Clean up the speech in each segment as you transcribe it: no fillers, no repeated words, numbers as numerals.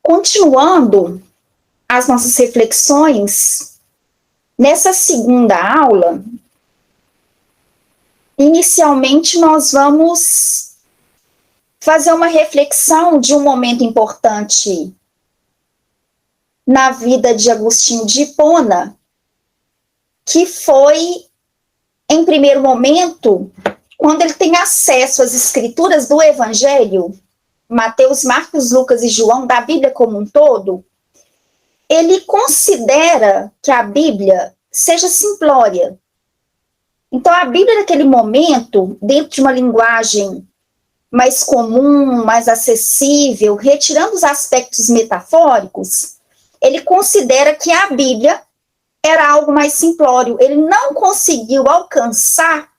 Continuando as nossas reflexões, nessa segunda aula, inicialmente nós vamos fazer uma reflexão de um momento importante na vida de Agostinho de Hipona, que foi, em primeiro momento, quando ele tem acesso às escrituras do Evangelho, Mateus, Marcos, Lucas e João, da Bíblia como um todo, ele considera que a Bíblia seja simplória. Então, a Bíblia, naquele momento, dentro de uma linguagem mais comum, mais acessível, retirando os aspectos metafóricos, ele considera que a Bíblia era algo mais simplório. Ele não conseguiu alcançar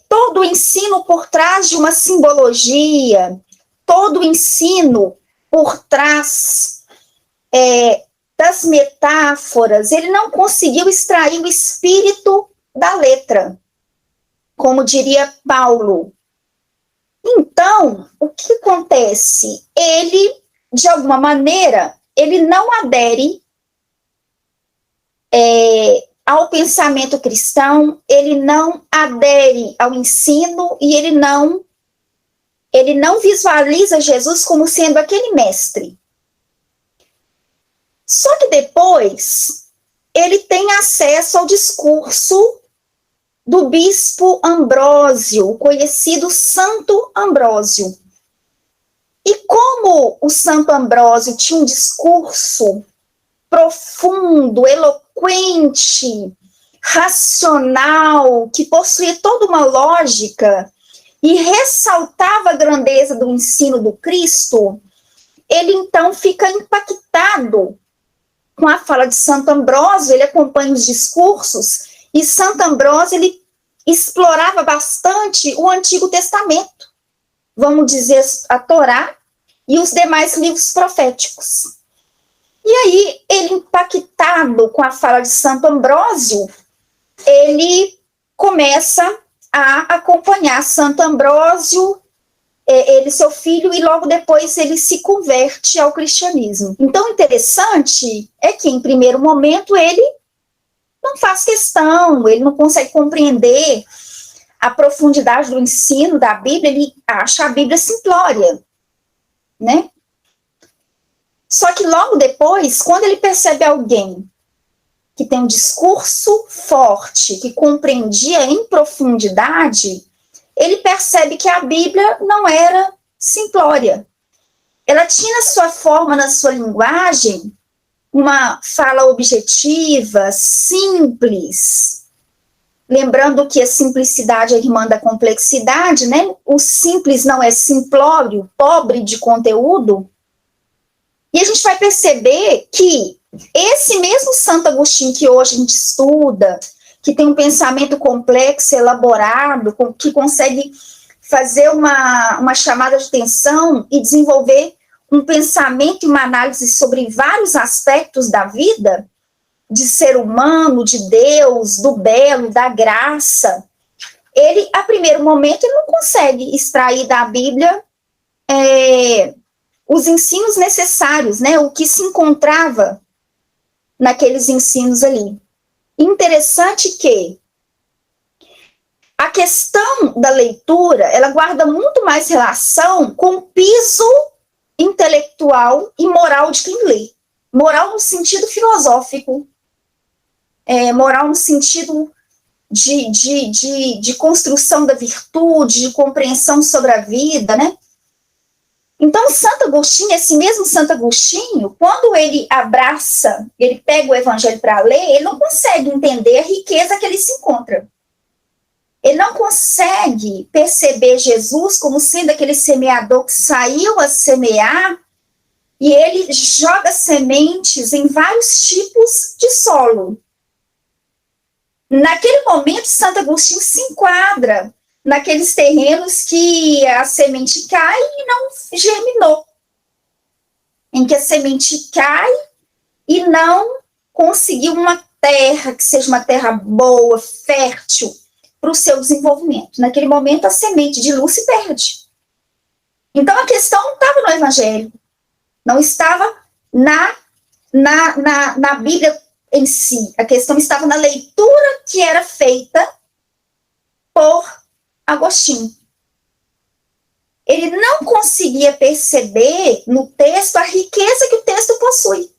todo o ensino por trás de uma simbologia, todo o ensino por trás das metáforas. Ele não conseguiu extrair o espírito da letra, como diria Paulo. Então, o que acontece? Ele, de alguma maneira, ele não adere ao pensamento cristão, ele não adere ao ensino e ele não visualiza Jesus como sendo aquele mestre. Só que depois ele tem acesso ao discurso do bispo Ambrósio, o conhecido Santo Ambrósio. E como o Santo Ambrósio tinha um discurso profundo, eloquente, racional, que possuía toda uma lógica e ressaltava a grandeza do ensino do Cristo, ele então fica impactado com a fala de Santo Ambrósio. Ele acompanha os discursos, e Santo Ambrósio, ele explorava bastante o Antigo Testamento, vamos dizer, a Torá e os demais livros proféticos. E aí, ele, impactado com a fala de Santo Ambrósio, ele começa a acompanhar Santo Ambrósio, ele, seu filho, e logo depois ele se converte ao cristianismo. Então, interessante é que, em primeiro momento, ele não faz questão, ele não consegue compreender a profundidade do ensino da Bíblia, ele acha a Bíblia simplória, né? Só que logo depois, quando ele percebe alguém que tem um discurso forte, que compreendia em profundidade, ele percebe que a Bíblia não era simplória. Ela tinha na sua forma, na sua linguagem, uma fala objetiva, simples. Lembrando que a simplicidade é irmã da complexidade, né? O simples não é simplório, pobre de conteúdo. E a gente vai perceber que esse mesmo Santo Agostinho que hoje a gente estuda, que tem um pensamento complexo, elaborado, que consegue fazer uma chamada de atenção e desenvolver um pensamento e uma análise sobre vários aspectos da vida, de ser humano, de Deus, do belo, da graça, ele, a primeiro momento, ele não consegue extrair da Bíblia os ensinos necessários, né, o que se encontrava naqueles ensinos ali. Interessante que a questão da leitura, ela guarda muito mais relação com o piso intelectual e moral de quem lê. Moral no sentido filosófico, moral no sentido de construção da virtude, de compreensão sobre a vida, né? Então, Santo Agostinho, esse mesmo Santo Agostinho, quando ele abraça, ele pega o Evangelho para ler, ele não consegue entender a riqueza que ele se encontra. Ele não consegue perceber Jesus como sendo aquele semeador que saiu a semear, e ele joga sementes em vários tipos de solo. Naquele momento, Santo Agostinho se enquadra naqueles terrenos que a semente cai e não germinou, em que a semente cai e não conseguiu uma terra que seja uma terra boa, fértil, para o seu desenvolvimento. Naquele momento, a semente de luz se perde. Então, a questão não estava no Evangelho. Não estava na Bíblia em si. A questão estava na leitura que era feita por Agostinho. Ele não conseguia perceber no texto a riqueza que o texto possui.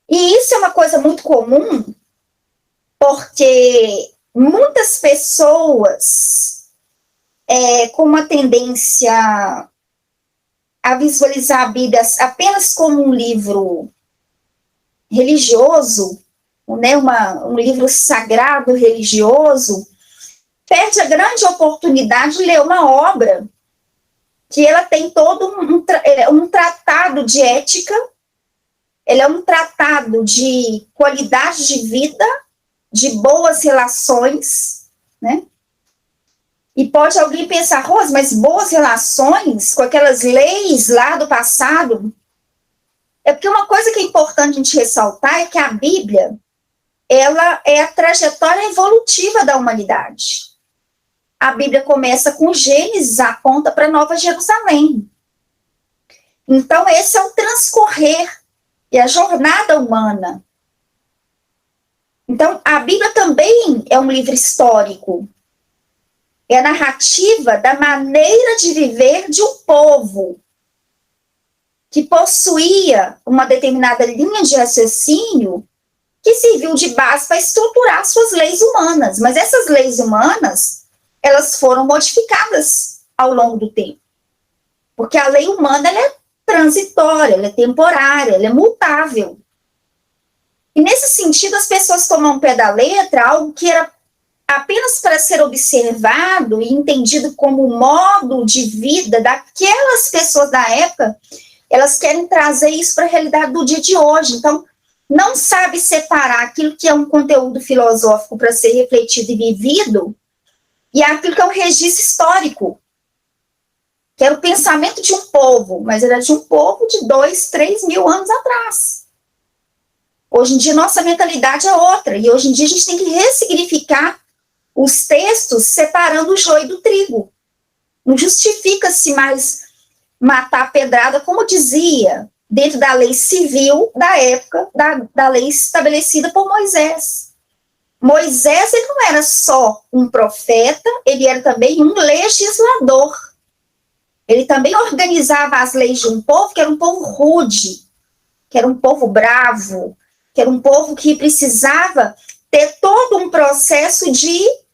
E isso é uma coisa muito comum, porque muitas pessoas com uma tendência a visualizar a Bíblia apenas como um livro religioso, né, um livro sagrado religioso, perde a grande oportunidade de ler uma obra que ela tem todo um tratado de ética, ele é um tratado de qualidade de vida, de boas relações, né? E pode alguém pensar, Rose, mas boas relações com aquelas leis lá do passado? É porque uma coisa que é importante a gente ressaltar é que a Bíblia, ela é a trajetória evolutiva da humanidade. A Bíblia começa com Gênesis, aponta para Nova Jerusalém. Então, esse é o transcorrer e a jornada humana. Então, a Bíblia também é um livro histórico. É a narrativa da maneira de viver de um povo que possuía uma determinada linha de raciocínio que serviu de base para estruturar suas leis humanas. Mas essas leis humanas, elas foram modificadas ao longo do tempo. Porque a lei humana, ela é transitória, ela é temporária, ela é mutável. E nesse sentido, as pessoas tomam ao pé da letra algo que era apenas para ser observado e entendido como modo de vida daquelas pessoas da época, elas querem trazer isso para a realidade do dia de hoje. Então, não sabe separar aquilo que é um conteúdo filosófico para ser refletido e vivido e aquilo que é um registro histórico, que era o pensamento de um povo, mas era de um povo de 2, 3 mil anos atrás. Hoje em dia, nossa mentalidade é outra, e hoje em dia a gente tem que ressignificar os textos separando o joio do trigo. Não justifica-se mais matar a pedrada, como dizia, dentro da lei civil da época, da lei estabelecida por Moisés. Moisés, ele não era só um profeta, ele era também um legislador. Ele também organizava as leis de um povo que era um povo rude, que era um povo bravo, que era um povo que precisava ter todo um processo de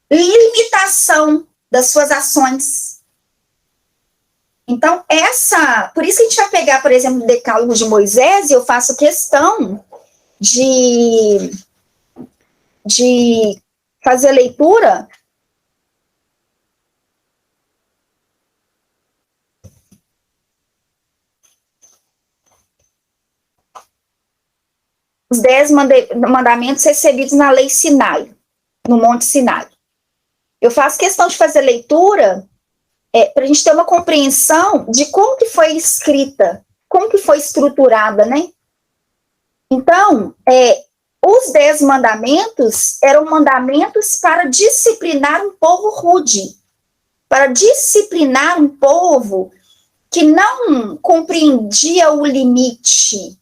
limitação das suas ações. Então, por isso que a gente vai pegar, por exemplo, o Decálogo de Moisés, e eu faço questão de fazer a leitura os 10 mandamentos recebidos na lei Sinai, no Monte Sinai. Eu faço questão de fazer leitura para a gente ter uma compreensão de como que foi escrita, como que foi estruturada, né? Então, os 10 mandamentos eram mandamentos para disciplinar um povo rude, para disciplinar um povo que não compreendia o limite,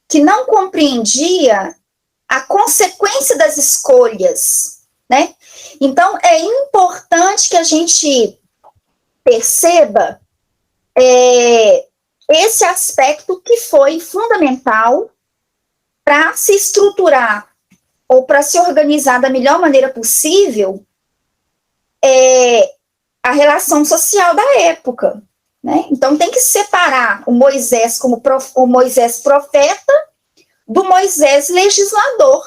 que não compreendia a consequência das escolhas, né? Então, é importante que a gente perceba esse aspecto que foi fundamental para se estruturar ou para se organizar da melhor maneira possível a relação social da época, né? Então, tem que separar o Moisés como o Moisés profeta do Moisés legislador.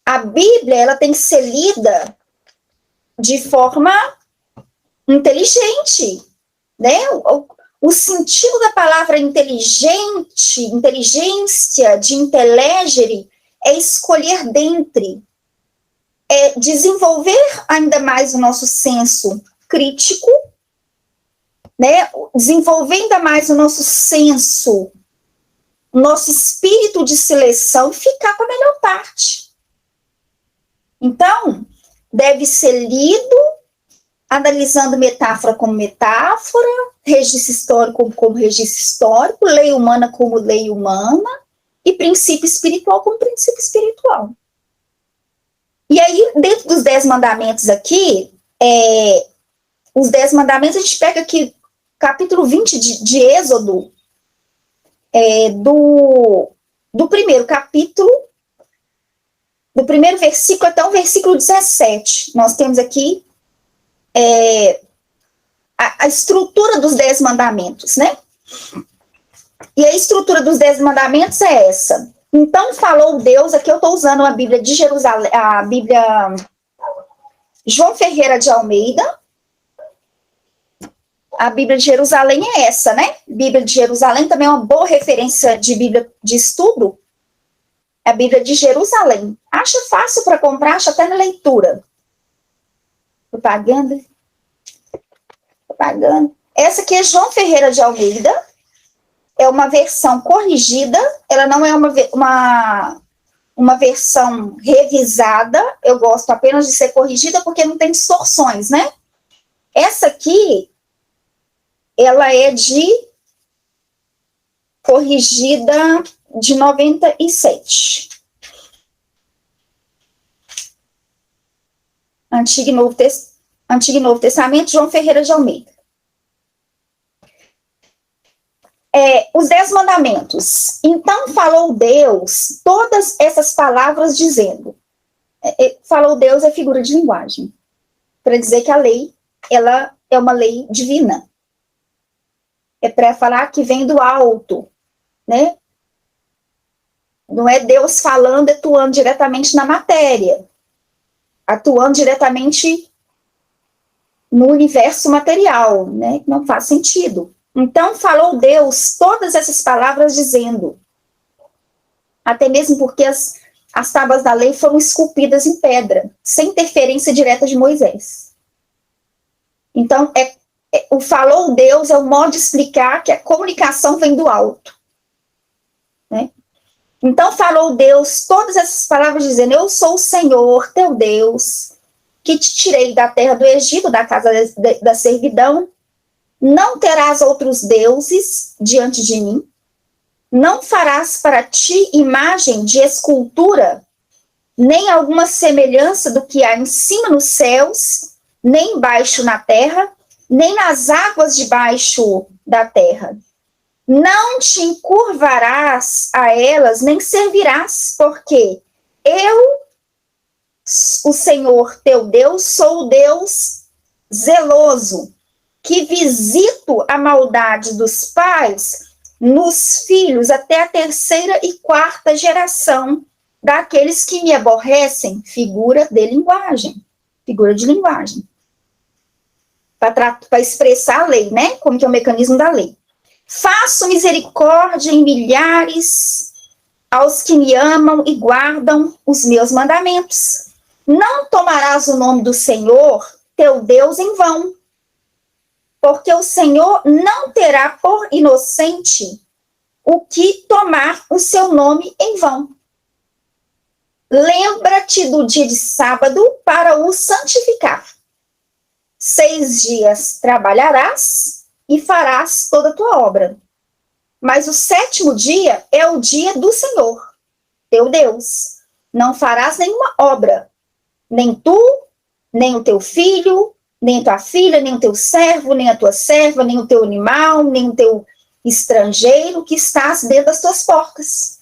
A Bíblia, ela tem que ser lida de forma inteligente, né? O sentido da palavra inteligente, inteligência, de intelegere, é escolher dentre, é desenvolver ainda mais o nosso senso crítico, né? Desenvolver ainda mais o nosso senso, o nosso espírito de seleção e ficar com a melhor parte. Então, deve ser lido analisando metáfora como metáfora, registro histórico como registro histórico, lei humana como lei humana, e princípio espiritual como princípio espiritual. E aí, dentro dos 10 mandamentos aqui, os 10 mandamentos, a gente pega aqui, capítulo 20 de Êxodo, do primeiro capítulo, do primeiro versículo até o versículo 17. Nós temos aqui a estrutura dos 10 mandamentos, né? E a estrutura dos 10 mandamentos é essa. Então falou Deus, aqui eu estou usando a Bíblia de Jerusalém, a Bíblia João Ferreira de Almeida. A Bíblia de Jerusalém é essa, né? Bíblia de Jerusalém também é uma boa referência de Bíblia de estudo. É a Bíblia de Jerusalém. Acha fácil para comprar, acha até na leitura. Propaganda. Essa aqui é João Ferreira de Almeida. É uma versão corrigida. Ela não é uma versão revisada. Eu gosto apenas de ser corrigida porque não tem distorções, né? Essa aqui, ela é corrigida de 97. Antigo e Novo Testamento, João Ferreira de Almeida. Os 10 mandamentos. Então falou Deus todas essas palavras dizendo. Falou Deus é figura de linguagem. Para dizer que a lei, ela é uma lei divina. É para falar que vem do alto, né? Não é Deus falando, atuando diretamente na matéria. Atuando diretamente no universo material, né? Não faz sentido. Então, falou Deus todas essas palavras dizendo, até mesmo porque as tábuas da lei foram esculpidas em pedra, sem interferência direta de Moisés. Então, o falou Deus é o modo de explicar que a comunicação vem do alto. Né? Então, falou Deus todas essas palavras dizendo, eu sou o Senhor, teu Deus, que te tirei da terra do Egito, da casa da servidão. Não terás outros deuses diante de mim, não farás para ti imagem de escultura, nem alguma semelhança do que há em cima nos céus, nem embaixo na terra, nem nas águas debaixo da terra. Não te encurvarás a elas, nem servirás, porque eu, o Senhor teu Deus, sou o Deus zeloso, que visito a maldade dos pais nos filhos até a 3ª e 4ª geração daqueles que me aborrecem, figura de linguagem. Para expressar a lei, né? Como que é o mecanismo da lei. Faço misericórdia em milhares aos que me amam e guardam os meus mandamentos. Não tomarás o nome do Senhor, teu Deus, em vão, porque o Senhor não terá por inocente o que tomar o seu nome em vão. Lembra-te do dia de sábado para o santificar. 6 dias trabalharás e farás toda a tua obra. Mas o 7º dia é o dia do Senhor, teu Deus. Não farás nenhuma obra, nem tu, nem o teu filho, nem tua filha, nem o teu servo, nem a tua serva, nem o teu animal, nem o teu estrangeiro que estás dentro das tuas portas.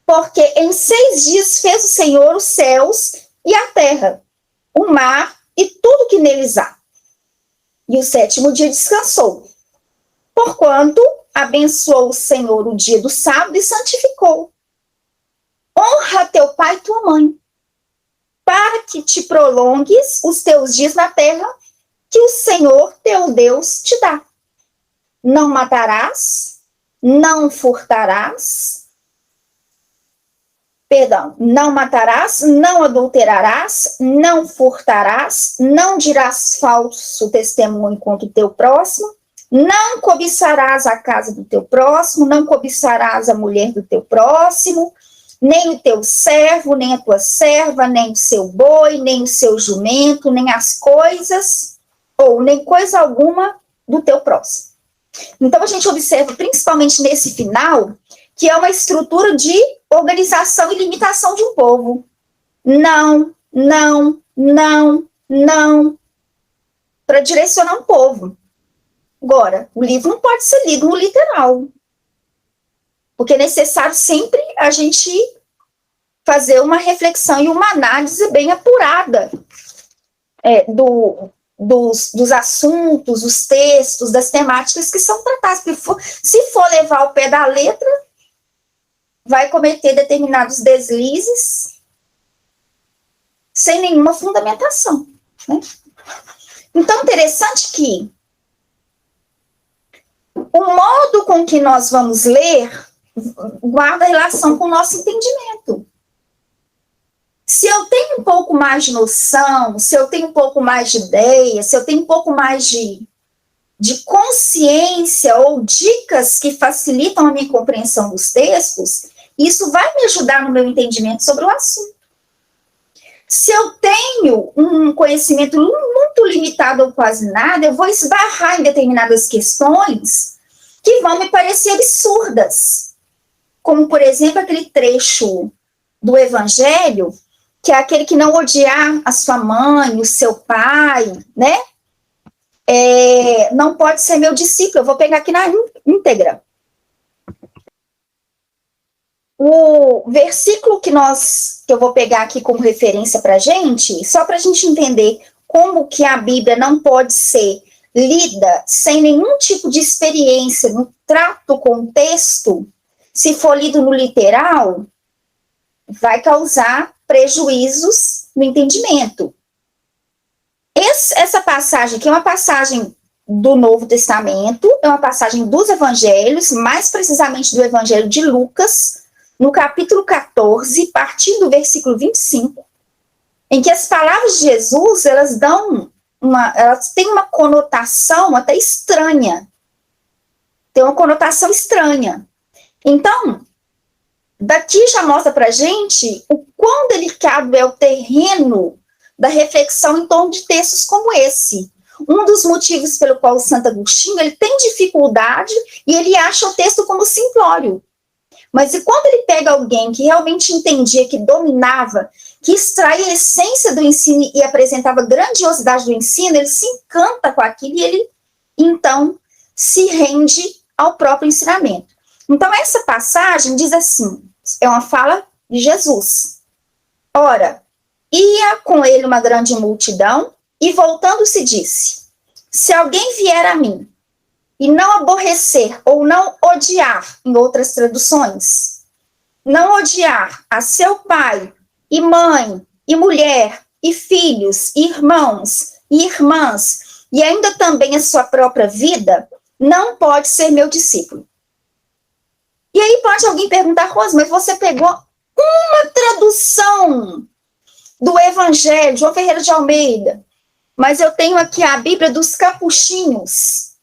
Porque em 6 dias fez o Senhor os céus e a terra, o mar e tudo que neles há. E o 7º dia descansou. Porquanto abençoou o Senhor o dia do sábado e santificou. Honra teu pai e tua mãe, para que te prolongues os teus dias na terra que o Senhor teu Deus te dá. Não matarás, não furtarás, não matarás, não adulterarás, não furtarás, não dirás falso testemunho contra o teu próximo, não cobiçarás a casa do teu próximo, não cobiçarás a mulher do teu próximo, nem o teu servo, nem a tua serva, nem o seu boi, nem o seu jumento, nem as coisas, ou nem coisa alguma do teu próximo. Então, a gente observa, principalmente nesse final, que é uma estrutura de organização e limitação de um povo. Não, não, não, não, para direcionar um povo. Agora, o livro não pode ser lido no literal, porque é necessário sempre a gente fazer uma reflexão e uma análise bem apurada dos assuntos, dos textos, das temáticas que são tratadas. Porque se for levar ao pé da letra, vai cometer determinados deslizes sem nenhuma fundamentação, né? Então, interessante que o modo com que nós vamos ler guarda relação com o nosso entendimento. Se eu tenho um pouco mais de noção, se eu tenho um pouco mais de ideia, se eu tenho um pouco mais de consciência ou dicas que facilitam a minha compreensão dos textos, isso vai me ajudar no meu entendimento sobre o assunto. Se eu tenho um conhecimento muito limitado ou quase nada, eu vou esbarrar em determinadas questões que vão me parecer absurdas. Como, por exemplo, aquele trecho do Evangelho, que é aquele que não odiar a sua mãe, o seu pai, né? Não pode ser meu discípulo. Eu vou pegar aqui na íntegra. O versículo que eu vou pegar aqui como referência para a gente, só para a gente entender como que a Bíblia não pode ser lida sem nenhum tipo de experiência no trato com o texto, se for lido no literal, vai causar prejuízos no entendimento. Essa passagem aqui é uma passagem do Novo Testamento, é uma passagem dos Evangelhos, mais precisamente do Evangelho de Lucas, no capítulo 14, partindo do versículo 25, em que as palavras de Jesus, elas têm uma conotação até estranha. Tem uma conotação estranha. Então, daqui já mostra para a gente o quão delicado é o terreno da reflexão em torno de textos como esse. Um dos motivos pelo qual o Santo Agostinho ele tem dificuldade e ele acha o texto como simplório. Mas e quando ele pega alguém que realmente entendia, que dominava, que extraía a essência do ensino e apresentava a grandiosidade do ensino, ele se encanta com aquilo e ele, então, se rende ao próprio ensinamento. Então, essa passagem diz assim, é uma fala de Jesus. Ora, ia com ele uma grande multidão e voltando-se disse, se alguém vier a mim e não aborrecer ou não odiar, em outras traduções, não odiar a seu pai e mãe e mulher e filhos, e irmãos e irmãs, e ainda também a sua própria vida, não pode ser meu discípulo. E aí pode alguém perguntar, Rosa, mas você pegou uma tradução do Evangelho, João Ferreira de Almeida, mas eu tenho aqui a Bíblia dos Capuchinhos,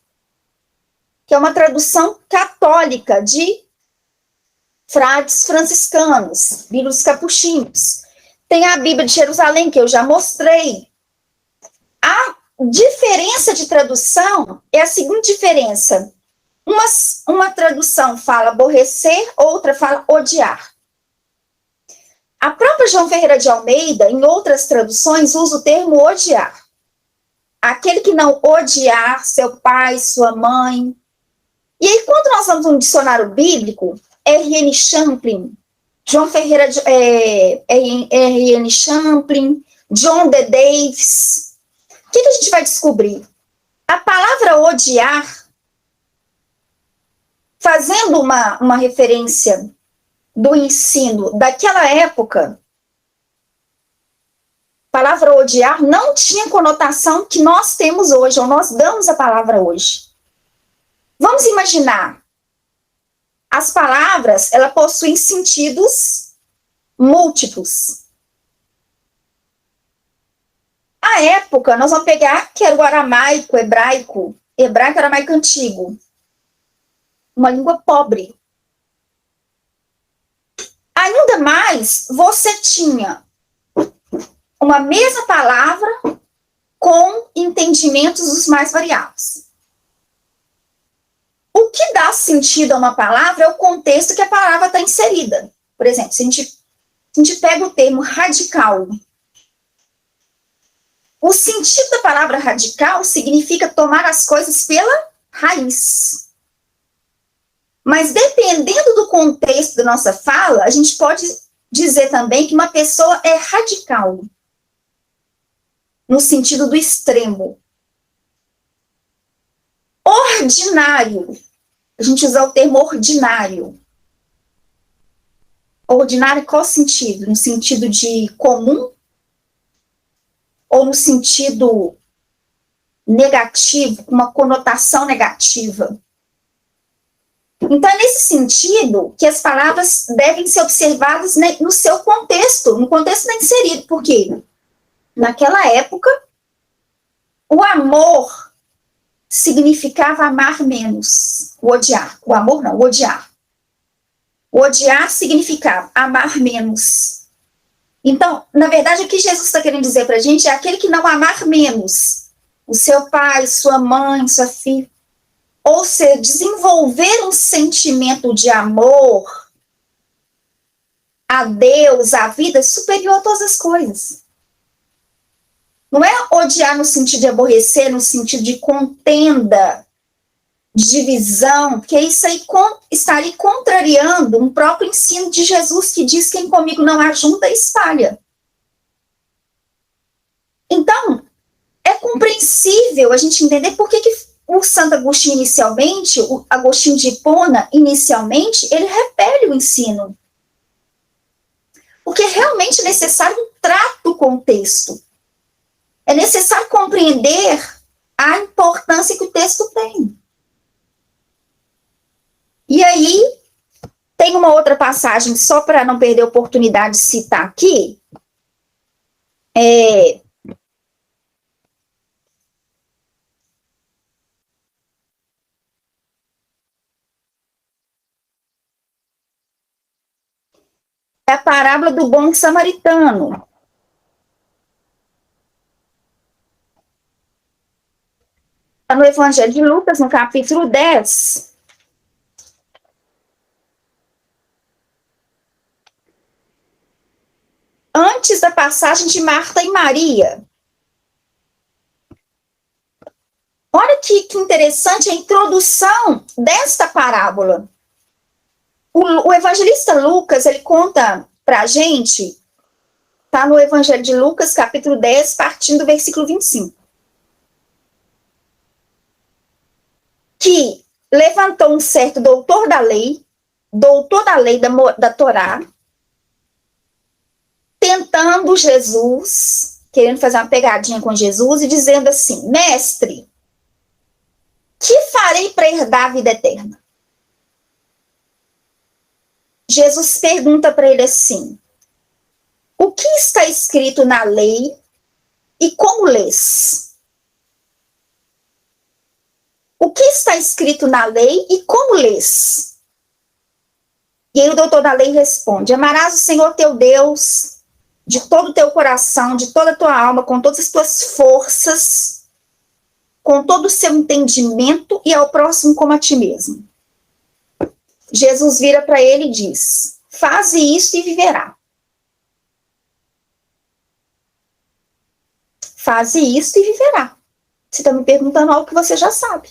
que é uma tradução católica de frades franciscanos, Bíblia dos Capuchinhos. Tem a Bíblia de Jerusalém, que eu já mostrei. A diferença de tradução é a seguinte diferença. Uma tradução fala aborrecer, outra fala odiar. A própria João Ferreira de Almeida, em outras traduções, usa o termo odiar. Aquele que não odiar seu pai, sua mãe. E aí, quando nós vamos no dicionário bíblico, R.N. Champlin, João Ferreira, R.N. Champlin, John D. Davis, o que a gente vai descobrir? A palavra odiar, fazendo uma referência do ensino daquela época, a palavra odiar não tinha conotação que nós temos hoje, ou nós damos a palavra hoje. Vamos imaginar, as palavras, elas possuem sentidos múltiplos. A época, nós vamos pegar que era o aramaico, hebraico, aramaico antigo. Uma língua pobre. Ainda mais, você tinha uma mesma palavra com entendimentos os mais variados. O que dá sentido a uma palavra é o contexto que a palavra está inserida. Por exemplo, se a gente pega o termo radical, o sentido da palavra radical significa tomar as coisas pela raiz. Mas dependendo do contexto da nossa fala, a gente pode dizer também que uma pessoa é radical, no sentido do extremo. Ordinário, a gente usa o termo ordinário. Ordinário qual sentido? No sentido de comum? Ou no sentido negativo, com uma conotação negativa? Então, é nesse sentido que as palavras devem ser observadas no seu contexto, no contexto inserido. Por quê? Naquela época, o amor significava amar menos, o odiar. O amor não, o odiar. O odiar significava amar menos. Então, na verdade, o que Jesus está querendo dizer para a gente é aquele que não amar menos o seu pai, sua mãe, sua filha. Ou seja, desenvolver um sentimento de amor a Deus, à vida, superior a todas as coisas. Não é odiar no sentido de aborrecer, no sentido de contenda, de divisão, porque isso aí estaria contrariando um próprio ensino de Jesus, que diz que quem comigo não ajunta, espalha. Então, é compreensível a gente entender por que o Santo Agostinho inicialmente, o Agostinho de Hipona, inicialmente, ele repele o ensino. Porque é realmente necessário um trato do contexto. É necessário compreender a importância que o texto tem. E aí, tem uma outra passagem, só para não perder a oportunidade de citar aqui, é a parábola do bom samaritano. Está no Evangelho de Lucas, no capítulo 10. Antes da passagem de Marta e Maria. Olha que interessante a introdução desta parábola. O evangelista Lucas, ele conta para a gente, está no Evangelho de Lucas, capítulo 10, partindo do versículo 25. Que levantou um certo doutor da lei da Torá, tentando Jesus, querendo fazer uma pegadinha com Jesus e dizendo assim: mestre, que farei para herdar a vida eterna? Jesus pergunta para ele assim: o que está escrito na lei e como lês? O que está escrito na lei e como lês? E aí o doutor da lei responde: amarás o Senhor teu Deus de todo o teu coração, de toda a tua alma, com todas as tuas forças, com todo o seu entendimento, e ao próximo como a ti mesmo. Jesus vira para ele e diz: faze isso e viverá. Faze isso e viverá. Você está me perguntando algo que você já sabe.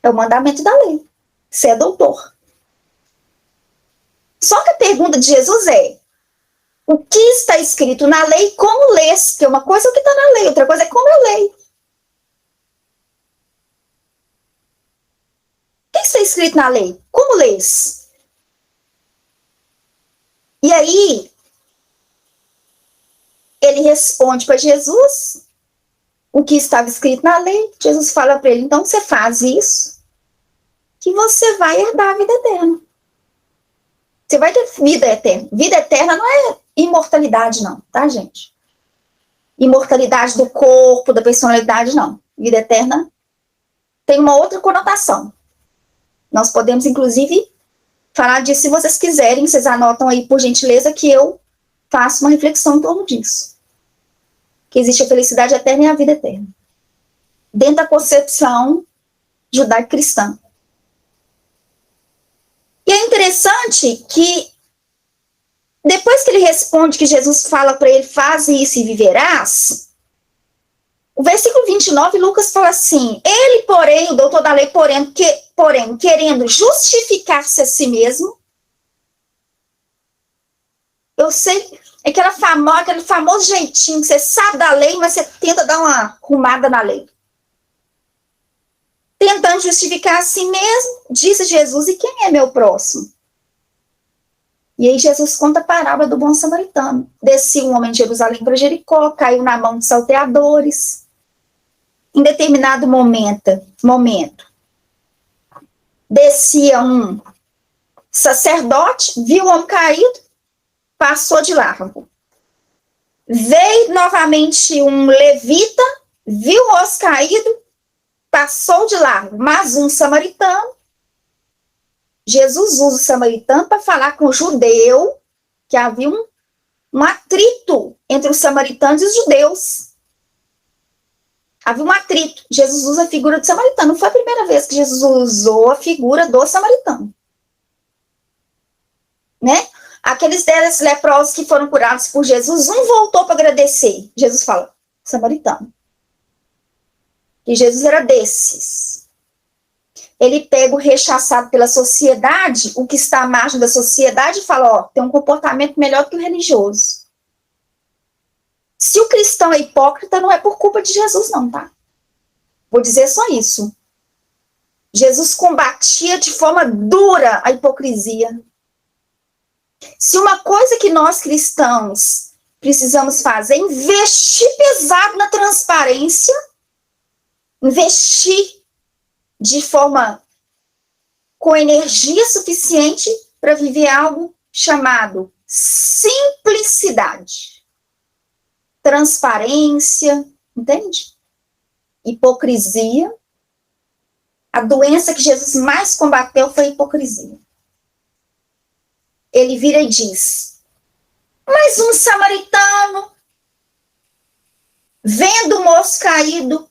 É o mandamento da lei. Você é doutor. Só que a pergunta de Jesus é: o que está escrito na lei, como lês? Porque uma coisa é o que está na lei, outra coisa é como eu leio. O que está escrito na lei? Como lês? E aí, ele responde para Jesus o que estava escrito na lei. Jesus fala para ele: então você faz isso, que você vai herdar a vida eterna. Você vai ter vida eterna. Vida eterna não é imortalidade, não, tá, gente? Imortalidade do corpo, da personalidade, não. Vida eterna tem uma outra conotação. Nós podemos, inclusive, falar disso. Se vocês quiserem, vocês anotam aí, por gentileza, que eu faço uma reflexão em torno disso. Que existe a felicidade eterna e a vida eterna. Dentro da concepção judaico-cristã. E é interessante que, depois que ele responde, que Jesus fala para ele, faze isso e viverás, o versículo 29, Lucas fala assim, ele, porém, o doutor da lei, porém, querendo justificar-se a si mesmo, eu sei, aquele famoso jeitinho que você sabe da lei, mas você tenta dar uma arrumada na lei. Tentando justificar a si mesmo, disse Jesus, e quem é meu próximo? E aí Jesus conta a parábola do bom samaritano. Descia um homem de Jerusalém para Jericó, caiu na mão de salteadores. Em determinado momento, descia um sacerdote, viu o homem caído, passou de largo. Veio novamente um levita, viu o rosto caído, passou de largo. Mas um samaritano, Jesus usa o samaritano para falar com o judeu, que havia um atrito entre os samaritanos e os judeus. Havia um atrito. Jesus usa a figura do samaritano. Não foi a primeira vez que Jesus usou a figura do samaritano. Né? Aqueles 10 leprosos que foram curados por Jesus, um voltou para agradecer. Jesus fala, samaritano. E Jesus era desses. Ele pega o rechaçado pela sociedade, o que está à margem da sociedade, e fala, ó, tem um comportamento melhor que o religioso. Se o cristão é hipócrita, não é por culpa de Jesus, não, tá? Vou dizer só isso. Jesus combatia de forma dura a hipocrisia. Se uma coisa que nós cristãos precisamos fazer é investir pesado na transparência, investir de forma com energia suficiente para viver algo chamado simplicidade, transparência, entende? Hipocrisia. A doença que Jesus mais combateu foi a hipocrisia. Ele vira e diz, mas um samaritano, vendo o moço caído,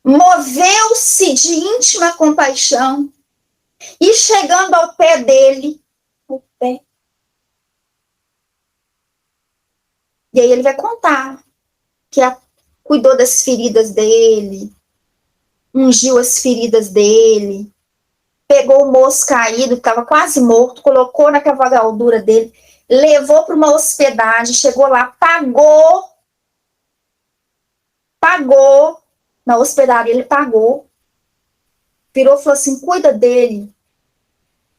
moveu-se de íntima compaixão e chegando ao pé dele, e aí ele vai contar que cuidou das feridas dele, ungiu as feridas dele, pegou o moço caído, que estava quase morto, colocou na cavalgadura dele, levou para uma hospedagem, chegou lá, pagou, na hospedaria ele pagou, virou e falou assim, cuida dele,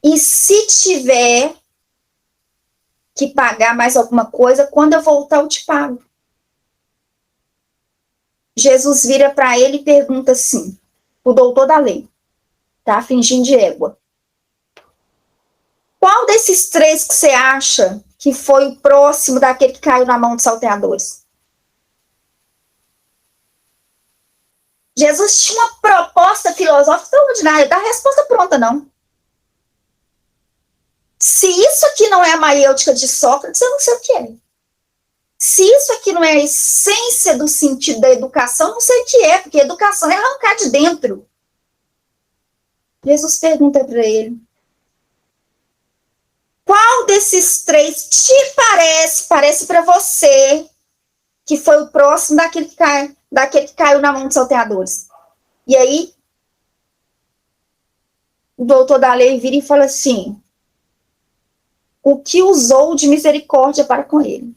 e se tiver que pagar mais alguma coisa, quando eu voltar eu te pago. Jesus vira para ele e pergunta assim, o doutor da lei, tá fingindo de égua. Qual desses 3 que você acha que foi o próximo daquele que caiu na mão dos salteadores? Jesus tinha uma proposta filosófica extraordinária, dá a resposta pronta, não. Se isso aqui não é a maiêutica de Sócrates, eu não sei o que é. Se isso aqui não é a essência do sentido da educação, não sei o que é, porque educação é arrancar de dentro. Jesus pergunta para ele, qual desses 3 te parece para você, que foi o próximo daquele que caiu na mão dos salteadores? E aí, o doutor da lei vira e fala assim, o que usou de misericórdia para com ele?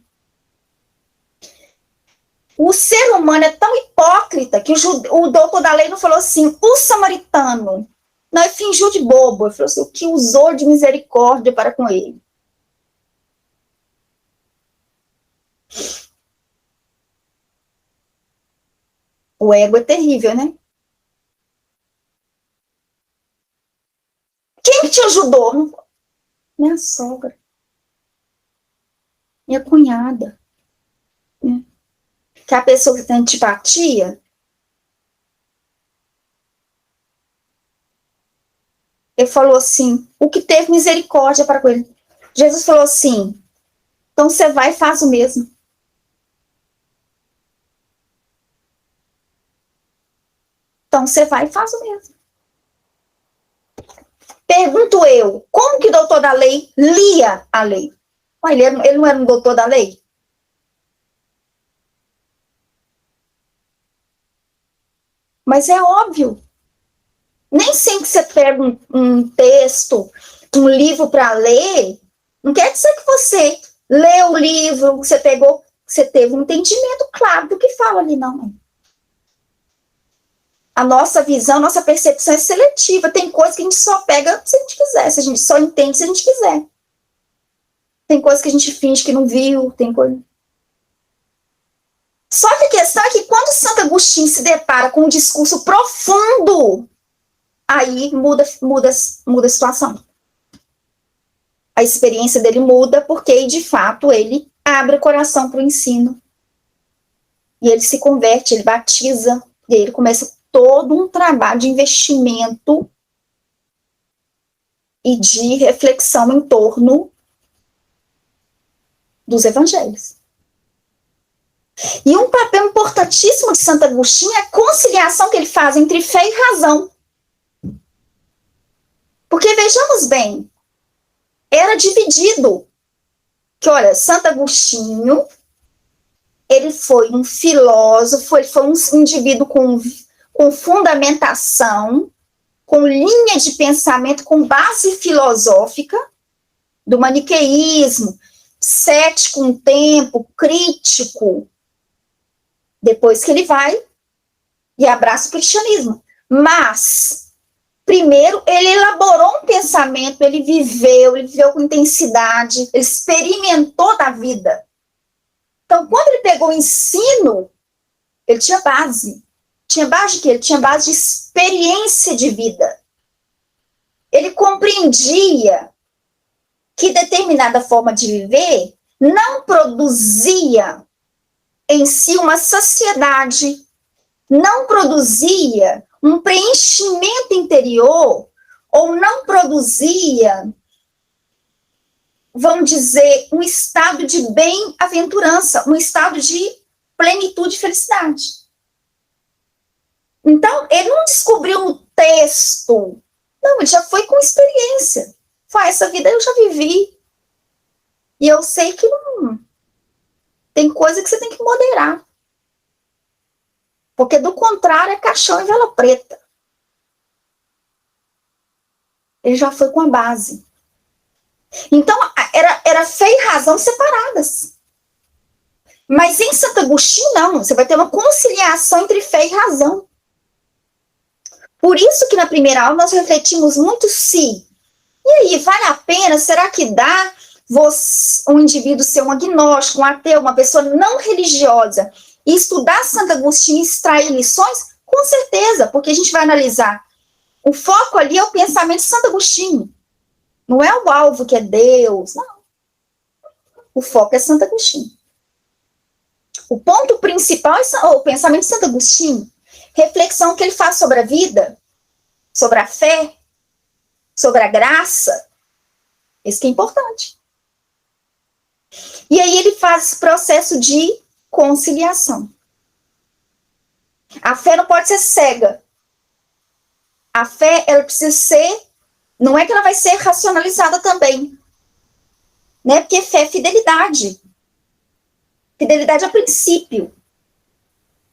O ser humano é tão hipócrita que o doutor da lei não falou assim, o samaritano, não, ele fingiu de bobo, ele falou assim, o que usou de misericórdia para com ele? O ego é terrível, né? Quem que te ajudou? Minha sogra. Minha cunhada. Né? Que a pessoa que tem antipatia, Ele falou assim, o que teve misericórdia para com ele. Jesus falou assim, então você vai e faz o mesmo. Então você vai e faz o mesmo. Pergunto eu, como que o doutor da lei lia a lei? Ele não era um doutor da lei? Mas é óbvio. Nem sempre que você pega um texto, um livro para ler, não quer dizer que você leu o livro, que você pegou, que você teve um entendimento claro do que fala ali, não. A nossa visão, a nossa percepção é seletiva. Tem coisa que a gente só pega se a gente quiser, se a gente só entende se a gente quiser. Tem coisa que a gente finge que não viu, tem coisa... Só que a questão é que quando Santo Agostinho se depara com um discurso profundo, aí muda a situação. A experiência dele muda porque, de fato, ele abre o coração para o ensino. E ele se converte, ele batiza, e aí ele começa todo um trabalho de investimento e de reflexão em torno dos evangelhos. E um papel importantíssimo de Santo Agostinho é a conciliação que ele faz entre fé e razão. Porque, vejamos bem, era dividido. Que, olha, Santo Agostinho, ele foi um filósofo, ele foi um indivíduo com fundamentação, com linha de pensamento, com base filosófica, do maniqueísmo, cético um tempo, crítico, depois que ele vai e abraça o cristianismo. Mas, primeiro, ele elaborou um pensamento, ele viveu com intensidade, ele experimentou da vida. Então, quando ele pegou o ensino, ele tinha base. Tinha base de quê? Ele tinha base de experiência de vida. Ele compreendia que determinada forma de viver não produzia em si uma saciedade, não produzia um preenchimento interior, ou não produzia, vamos dizer, um estado de bem-aventurança, um estado de plenitude e felicidade. Então, ele não descobriu no texto, não, ele já foi com experiência. Essa vida eu já vivi. E eu sei que não... Tem coisa que você tem que moderar. Porque, do contrário, é caixão e vela preta. Ele já foi com a base. Então, era fé e razão separadas. Mas em Santo Agostinho, não. Você vai ter uma conciliação entre fé e razão. Por isso que na primeira aula nós refletimos muito se... E aí, vale a pena? Será que dá um indivíduo ser um agnóstico, um ateu, uma pessoa não religiosa, e estudar Santo Agostinho e extrair lições? Com certeza, porque a gente vai analisar. O foco ali é o pensamento de Santo Agostinho. Não é o alvo que é Deus, não. O foco é Santo Agostinho. O ponto principal é o pensamento de Santo Agostinho. Reflexão que ele faz sobre a vida, sobre a fé, sobre a graça. Isso que é importante. E aí ele faz esse processo de conciliação. A fé não pode ser cega. A fé, ela precisa ser... Não é que ela vai ser racionalizada também. Né? Porque fé é fidelidade. Fidelidade é princípio.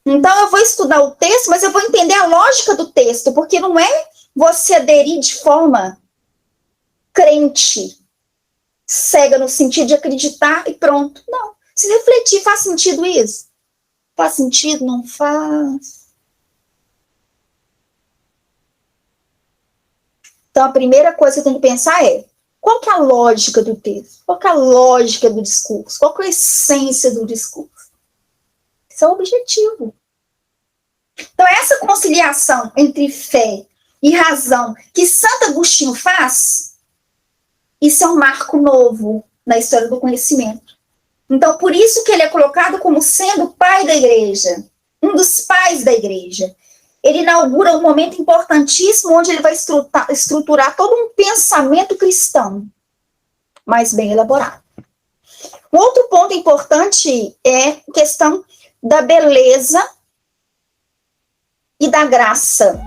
Então, eu vou estudar o texto, mas eu vou entender a lógica do texto, porque não é você aderir de forma crente, cega no sentido de acreditar e pronto. Não. Se refletir, faz sentido isso? Faz sentido? Não faz? Então, a primeira coisa que eu tenho que pensar é: qual que é a lógica do texto? Qual que é a lógica do discurso? Qual que é a essência do discurso? Esse é o objetivo. Então, essa conciliação entre fé e razão que Santo Agostinho faz, isso é um marco novo na história do conhecimento. Então, por isso que ele é colocado como sendo pai da igreja, um dos pais da igreja. ele inaugura um momento importantíssimo onde ele vai estruturar todo um pensamento cristão, mas bem elaborado. Um outro ponto importante é a questão da beleza e da graça.